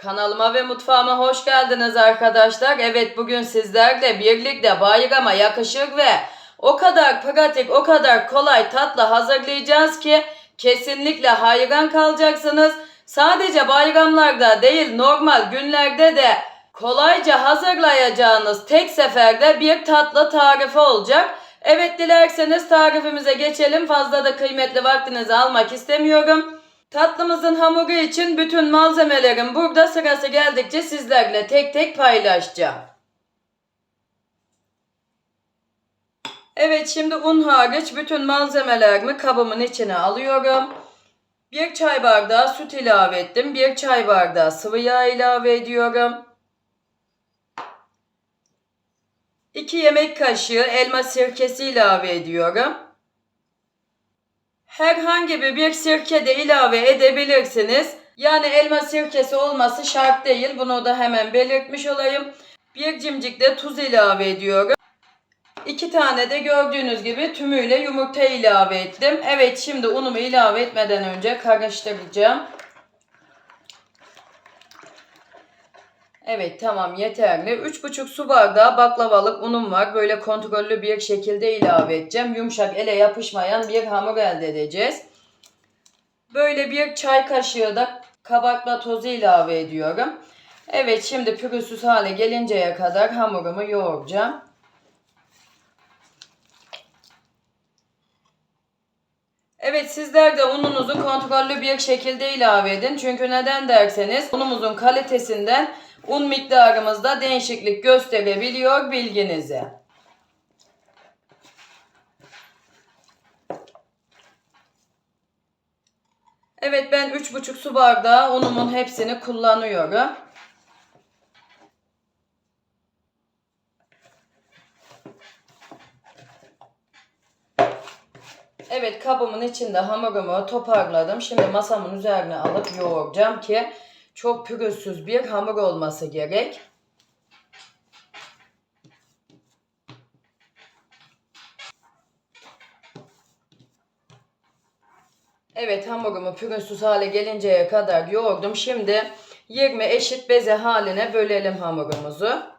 Kanalıma ve mutfağıma hoş geldiniz arkadaşlar. Evet, bugün sizlerle birlikte bayrama yakışır ve o kadar pratik, o kadar kolay tatlı hazırlayacağız ki kesinlikle hayran kalacaksınız. Sadece bayramlarda değil, normal günlerde de kolayca hazırlayacağınız tek seferde bir tatlı tarifi olacak. Evet, dilerseniz tarifimize geçelim. Fazla da kıymetli vaktinizi almak istemiyorum. Tatlımızın hamuru için bütün malzemelerim burada, sırası geldikçe sizlerle tek tek paylaşacağım. Evet, şimdi un hariç bütün malzemelerimi kabımın içine alıyorum. 1 çay bardağı süt ilave ettim. 1 çay bardağı sıvı yağ ilave ediyorum. 2 yemek kaşığı elma sirkesi ilave ediyorum. Herhangi bir sirke de ilave edebilirsiniz. Yani elma sirkesi olması şart değil. Bunu da hemen belirtmiş olayım. 1 cimcik de tuz ilave ediyorum. 2 tane de gördüğünüz gibi tümüyle yumurta ilave ettim. Evet, şimdi unumu ilave etmeden önce karıştıracağım. Evet, tamam, yeterli. 3,5 su bardağı baklavalık unum var. Böyle kontrollü bir şekilde ilave edeceğim. Yumuşak, ele yapışmayan bir hamur elde edeceğiz. Böyle 1 çay kaşığı da kabartma tozu ilave ediyorum. Evet, şimdi pürüzsüz hale gelinceye kadar hamurumu yoğuracağım. Evet, sizler de ununuzu kontrollü bir şekilde ilave edin. Çünkü neden derseniz unumuzun kalitesinden un miktarımızda değişiklik gösterebiliyor, bilginize. Evet, ben 3,5 su bardağı unumun hepsini kullanıyorum. Evet, kabımın içinde hamurumu toparladım. Şimdi masamın üzerine alıp yoğuracağım ki çok pürüzsüz bir hamur olması gerek. Evet, hamurumu pürüzsüz hale gelinceye kadar yoğurdum. Şimdi 20 eşit beze haline bölelim hamurumuzu.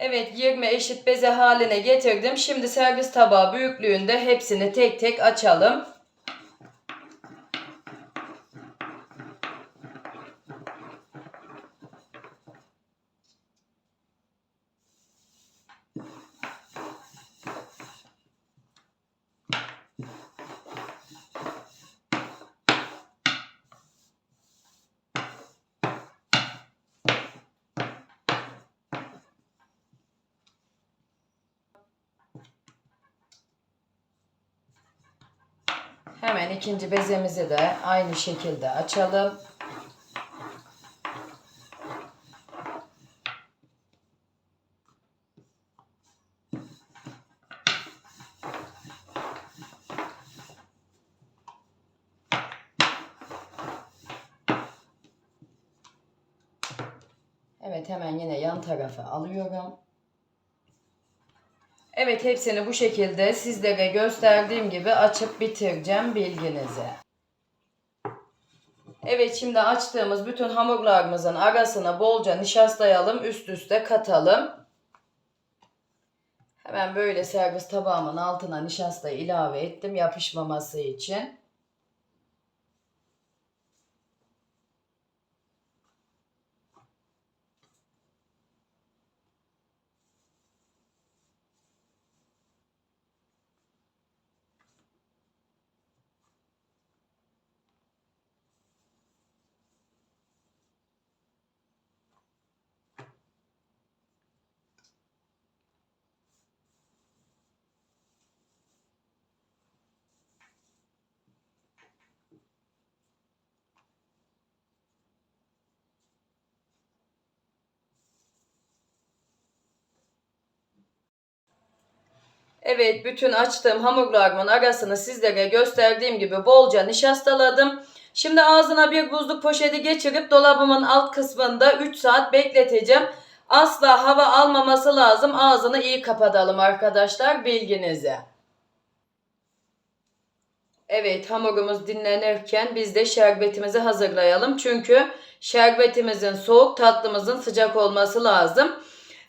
Evet, 20 eşit beze haline getirdim. Şimdi servis tabağı büyüklüğünde hepsini tek tek açalım. Hemen ikinci bezemizi de aynı şekilde açalım. Evet, hemen yine yan tarafa alıyorum. Evet, hepsini bu şekilde sizlere gösterdiğim gibi açıp bitireceğim, bilginize. Evet, şimdi açtığımız bütün hamurlarımızın arasına bolca nişastayalım, üst üste katalım. Hemen böyle servis tabağımın altına nişastayı ilave ettim yapışmaması için. Evet, bütün açtığım hamurlarımın arasını sizlere gösterdiğim gibi bolca nişastaladım. Şimdi ağzına bir buzluk poşeti geçirip dolabımın alt kısmında 3 saat bekleteceğim. Asla hava almaması lazım. Ağzını iyi kapatalım arkadaşlar, bilginize. Evet, hamurumuz dinlenirken biz de şerbetimizi hazırlayalım. Çünkü şerbetimizin soğuk, tatlımızın sıcak olması lazım.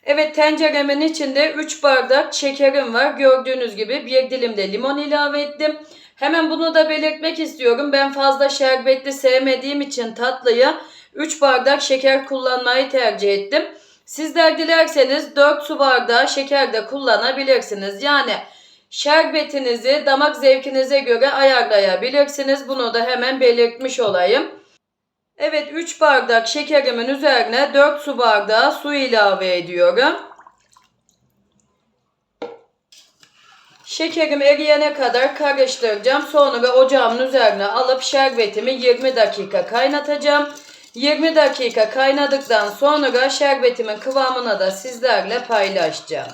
Evet, tenceremin içinde 3 bardak şekerim var. Gördüğünüz gibi bir dilim de limon ilave ettim. Hemen bunu da belirtmek istiyorum. Ben fazla şerbetli sevmediğim için tatlıyı 3 bardak şeker kullanmayı tercih ettim. Sizler dilerseniz 4 su bardağı şeker de kullanabilirsiniz. Yani şerbetinizi damak zevkinize göre ayarlayabilirsiniz. Bunu da hemen belirtmiş olayım. Evet, 3 bardak şekerimin üzerine 4 su bardağı su ilave ediyorum. Şekerim eriyene kadar karıştıracağım. Sonra ocağımın üzerine alıp şerbetimi 20 dakika kaynatacağım. 20 dakika kaynadıktan sonra şerbetimin kıvamını da sizlerle paylaşacağım.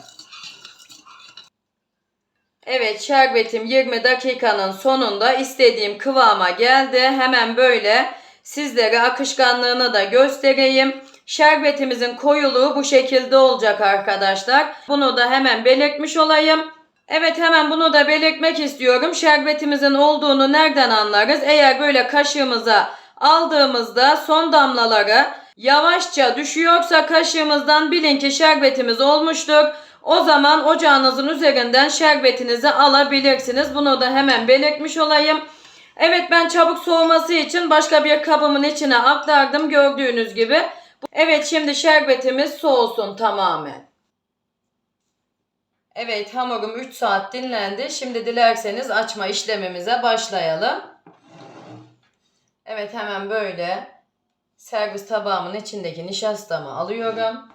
Evet, şerbetim 20 dakikanın sonunda istediğim kıvama geldi. Hemen böyle sizlere akışkanlığını da göstereyim. Şerbetimizin koyuluğu bu şekilde olacak arkadaşlar. Bunu da hemen belirtmiş olayım. Evet, hemen bunu da belirtmek istiyorum. Şerbetimizin olduğunu nereden anlarız? Eğer böyle kaşığımıza aldığımızda son damlaları yavaşça düşüyorsa kaşığımızdan bilin ki şerbetimiz olmuştur. O zaman ocağınızın üzerinden şerbetinizi alabilirsiniz. Bunu da hemen belirtmiş olayım. Evet, ben çabuk soğuması için başka bir kabımın içine aktardım gördüğünüz gibi. Evet, şimdi şerbetimiz soğusun tamamen. Evet, hamurum 3 saat dinlendi. Şimdi dilerseniz açma işlemimize başlayalım. Evet, hemen böyle servis tabağımın içindeki nişastamı alıyorum.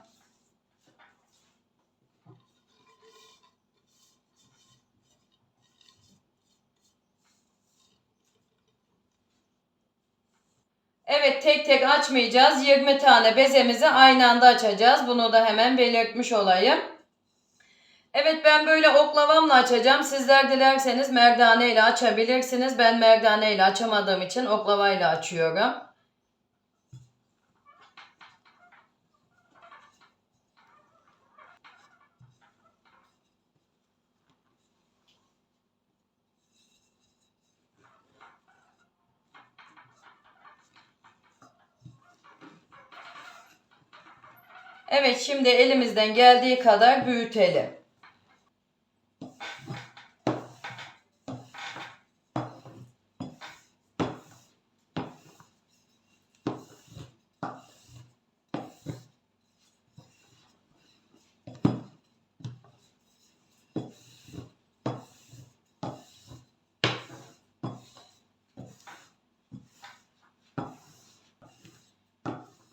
Evet, tek tek açmayacağız. 20 tane bezemizi aynı anda açacağız. Bunu da hemen belirtmiş olayım. Evet, ben böyle oklavamla açacağım. Sizler dilerseniz merdane ile açabilirsiniz. Ben merdane ile açamadığım için oklavayla açıyorum. Evet, şimdi elimizden geldiği kadar büyütelim.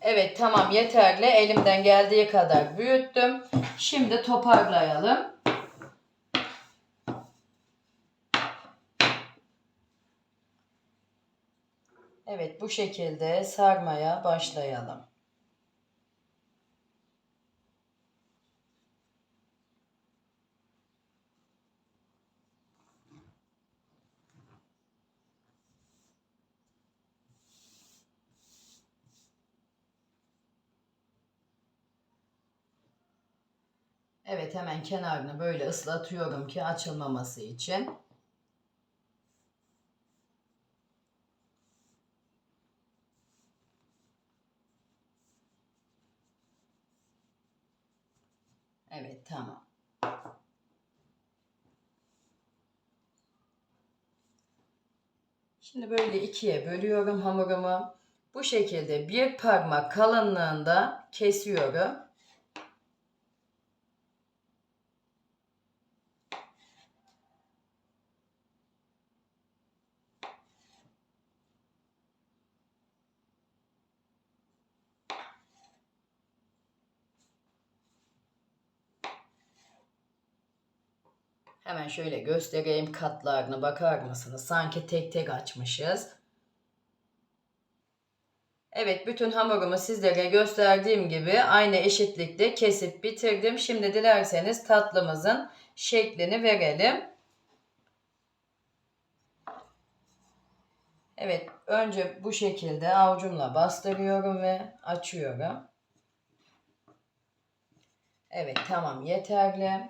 Evet, tamam, yeterli. Elimden geldiği kadar büyüttüm. Şimdi toparlayalım. Evet, bu şekilde sarmaya başlayalım. Evet, hemen kenarını böyle ıslatıyorum ki açılmaması için. Evet, tamam. Şimdi böyle ikiye bölüyorum hamurumu. Bu şekilde bir parmak kalınlığında kesiyorum. Hemen şöyle göstereyim katlarını, bakar mısınız? Sanki tek tek açmışız. Evet, bütün hamurumu sizlere gösterdiğim gibi aynı eşitlikte kesip bitirdim. Şimdi dilerseniz tatlımızın şeklini verelim. Evet, önce bu şekilde avucumla bastırıyorum ve açıyorum. Evet, tamam, yeterli.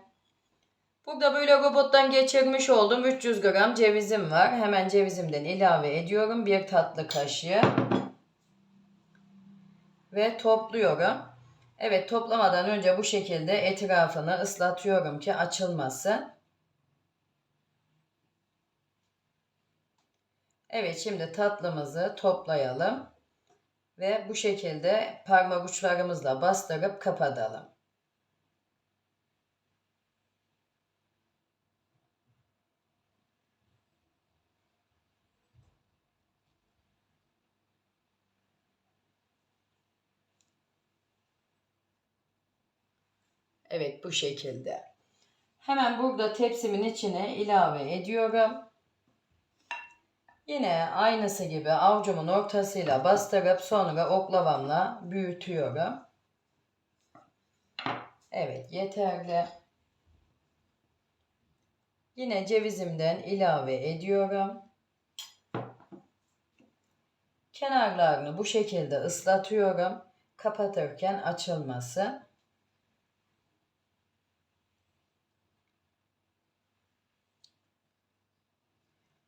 Burada böyle robottan geçirmiş olduğum 300 gram cevizim var. Hemen cevizimden ilave ediyorum. 1 tatlı kaşığı. Ve topluyorum. Evet, toplamadan önce bu şekilde etrafını ıslatıyorum ki açılmasın. Evet, şimdi tatlımızı toplayalım. Ve bu şekilde parmak uçlarımızla bastırıp kapatalım. Evet, bu şekilde. Hemen burada tepsimin içine ilave ediyorum. Yine aynısı gibi avucumun ortasıyla bastırıp sonra oklavamla büyütüyorum. Evet, yeterli. Yine cevizimden ilave ediyorum. Kenarlarını bu şekilde ıslatıyorum. Kapatırken açılması.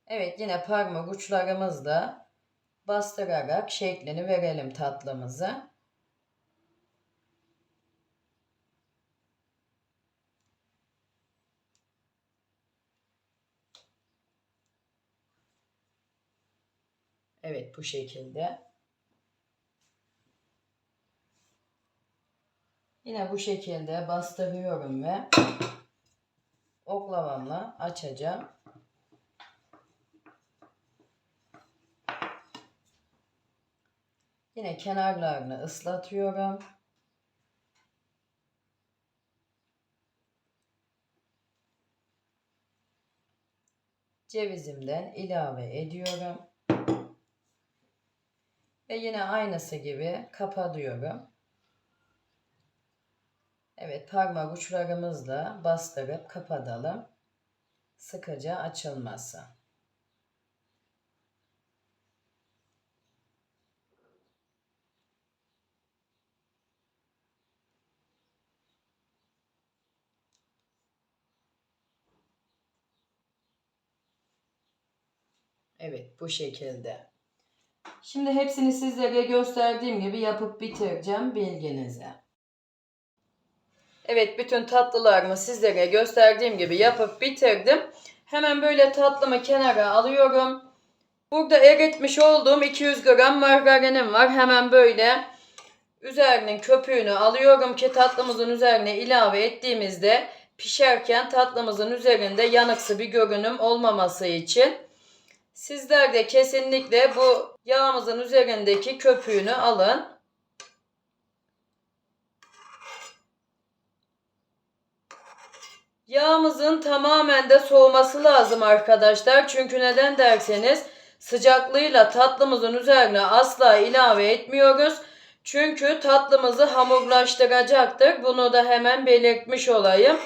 Evet, yine parmak uçlarımızla bastırarak şeklini verelim tatlımızı. Evet, bu şekilde. Yine bu şekilde bastırıyorum ve oklavamla açacağım. Yine kenarlarını ıslatıyorum. Cevizimden ilave ediyorum. Ve yine aynısı gibi kapatıyorum. Evet, parmak uçlarımızla bastırıp kapatalım. Sıkıca açılması. Evet, bu şekilde. Şimdi hepsini sizlere gösterdiğim gibi yapıp bitireceğim bilginize. Evet, bütün tatlılarımı sizlere gösterdiğim gibi yapıp bitirdim. Hemen böyle tatlımı kenara alıyorum. Burada eritmiş olduğum 200 gram margarinim var. Hemen böyle üzerinin köpüğünü alıyorum ki tatlımızın üzerine ilave ettiğimizde pişerken tatlımızın üzerinde yanıksı bir görünüm olmaması için. Sizler de kesinlikle bu yağımızın üzerindeki köpüğünü alın. Yağımızın tamamen de soğuması lazım arkadaşlar. Çünkü neden derseniz sıcaklığıyla tatlımızın üzerine asla ilave etmiyoruz. Çünkü tatlımızı hamurlaştıracaktır. Bunu da hemen belirtmiş olayım.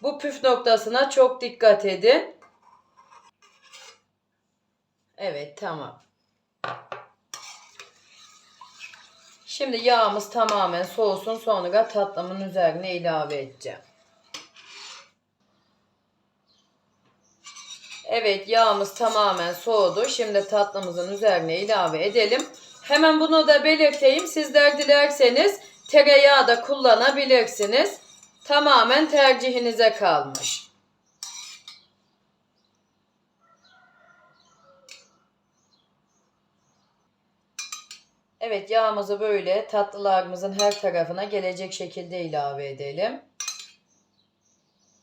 Bu püf noktasına çok dikkat edin. Evet, tamam. Şimdi yağımız tamamen soğusun, sonra tatlımın üzerine ilave edeceğim. Evet, yağımız tamamen soğudu. Şimdi tatlımızın üzerine ilave edelim. Hemen bunu da belirteyim. Sizler dilerseniz tereyağı da kullanabilirsiniz. Tamamen tercihinize kalmış. Evet, yağımızı böyle tatlılarımızın her tarafına gelecek şekilde ilave edelim.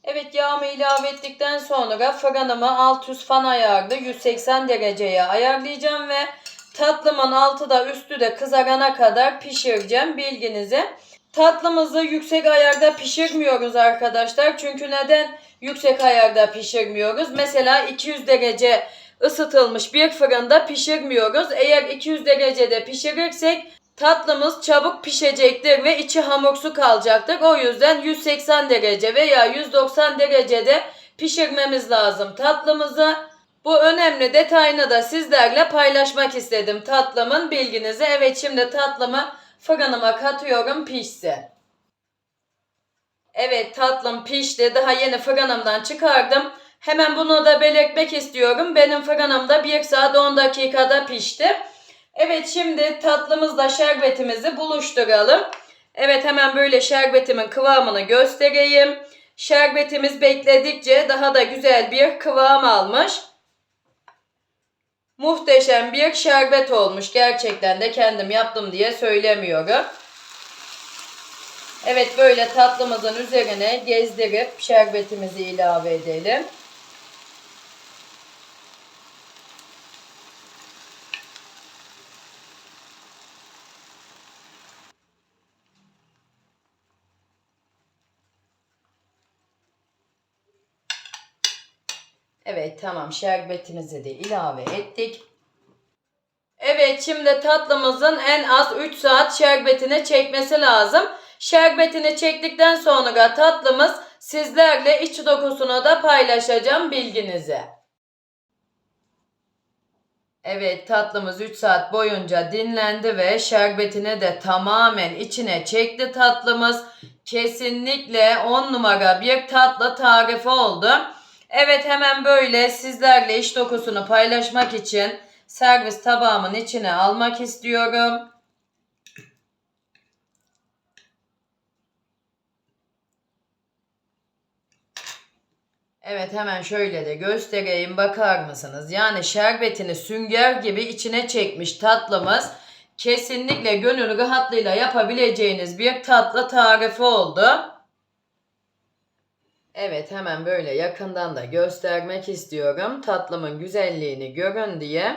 Evet, yağımı ilave ettikten sonra fırınımı alt üst fan ayarlı 180 dereceye ayarlayacağım ve tatlımın altı da üstü de kızarana kadar pişireceğim bilginize. Tatlımızı yüksek ayarda pişirmiyoruz arkadaşlar. Çünkü neden yüksek ayarda pişirmiyoruz? Mesela 200 derece ısıtılmış bir fırında pişirmiyoruz. Eğer 200 derecede pişirirsek tatlımız çabuk pişecektir ve içi hamursu kalacaktır. O yüzden 180 derece veya 190 derecede pişirmemiz lazım tatlımızı. Bu önemli detayını da sizlerle paylaşmak istedim tatlımın bilginize. Evet, şimdi tatlımı fırınıma katıyorum, pişsin. Evet, tatlım pişti. Daha yeni fırınımdan çıkardım. Hemen bunu da belirtmek istiyorum. Benim fırınımda 1 saat 10 dakikada pişti. Evet, şimdi tatlımızla şerbetimizi buluşturalım. Evet, hemen böyle şerbetimin kıvamını göstereyim. Şerbetimiz bekledikçe daha da güzel bir kıvam almış. Muhteşem bir şerbet olmuş. Gerçekten de kendim yaptım diye söylemiyorum. Evet, böyle tatlımızın üzerine gezdirip şerbetimizi ilave edelim. Evet, tamam, şerbetimizi de ilave ettik. Evet, şimdi tatlımızın en az 3 saat şerbetini çekmesi lazım. Şerbetini çektikten sonra tatlımız sizlerle iç dokusunu da paylaşacağım bilginize. Evet, tatlımız 3 saat boyunca dinlendi ve şerbetini de tamamen içine çekti tatlımız. Kesinlikle 10 numara bir tatlı tarifi oldu. Evet, hemen böyle sizlerle iç dokusunu paylaşmak için servis tabağımın içine almak istiyorum. Evet, hemen şöyle de göstereyim, bakar mısınız? Yani şerbetini sünger gibi içine çekmiş tatlımız. Kesinlikle gönül rahatlığıyla yapabileceğiniz bir tatlı tarifi oldu. Evet, hemen böyle yakından da göstermek istiyorum. Tatlımın güzelliğini görün diye.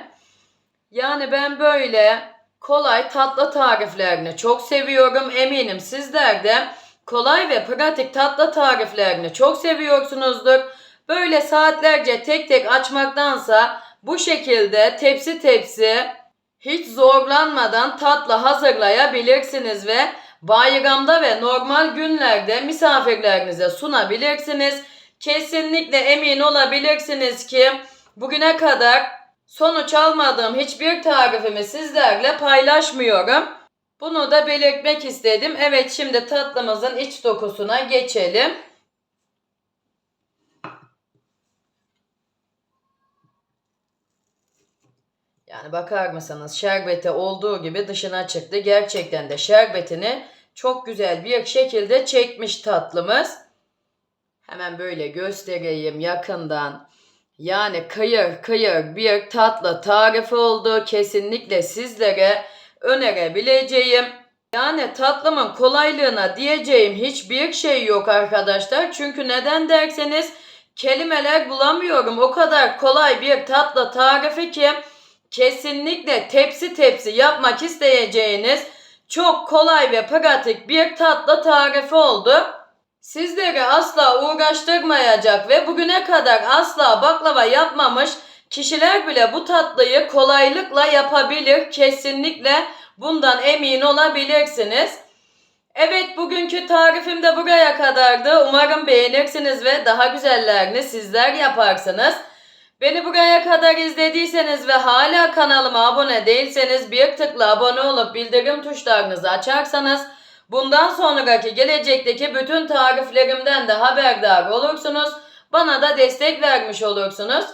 Yani ben böyle kolay tatlı tariflerini çok seviyorum. Eminim sizler de kolay ve pratik tatlı tariflerini çok seviyorsunuzdur. Böyle saatlerce tek tek açmaktansa bu şekilde tepsi tepsi hiç zorlanmadan tatlı hazırlayabilirsiniz ve bayramda ve normal günlerde misafirlerinize sunabilirsiniz. Kesinlikle emin olabilirsiniz ki bugüne kadar sonuç almadığım hiçbir tarifimi sizlerle paylaşmıyorum. Bunu da belirtmek istedim. Evet, şimdi tatlımızın iç dokusuna geçelim. Yani bakar mısınız, şerbeti olduğu gibi dışına çıktı. Gerçekten de şerbetini çok güzel bir şekilde çekmiş tatlımız. Hemen böyle göstereyim yakından. Yani kıyır kıyır bir tatlı tarifi oldu. Kesinlikle sizlere önerebileceğim. Yani tatlımın kolaylığına diyeceğim hiçbir şey yok arkadaşlar. Çünkü neden derseniz kelimeler bulamıyorum. O kadar kolay bir tatlı tarifi ki kesinlikle tepsi tepsi yapmak isteyeceğiniz çok kolay ve pratik bir tatlı tarifi oldu. Sizleri asla uğraştırmayacak ve bugüne kadar asla baklava yapmamış kişiler bile bu tatlıyı kolaylıkla yapabilir. Kesinlikle bundan emin olabilirsiniz. Evet, bugünkü tarifim de buraya kadardı. Umarım beğenirsiniz ve daha güzellerini sizler yaparsınız. Beni buraya kadar izlediyseniz ve hala kanalıma abone değilseniz bir tıkla abone olup bildirim tuşlarınızı açarsanız bundan sonraki gelecekteki bütün tariflerimden de haberdar olursunuz. Bana da destek vermiş olursunuz.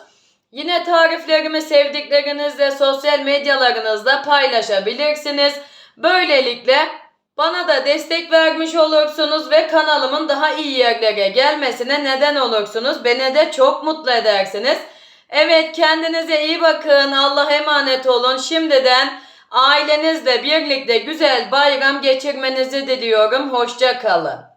Yine tariflerimi sevdiklerinizle sosyal medyalarınızda paylaşabilirsiniz. Böylelikle bana da destek vermiş olursunuz ve kanalımın daha iyi yerlere gelmesine neden olursunuz. Beni de çok mutlu edersiniz. Evet, kendinize iyi bakın. Allah'a emanet olun. Şimdiden ailenizle birlikte güzel bayram geçirmenizi diliyorum. Hoşça kalın.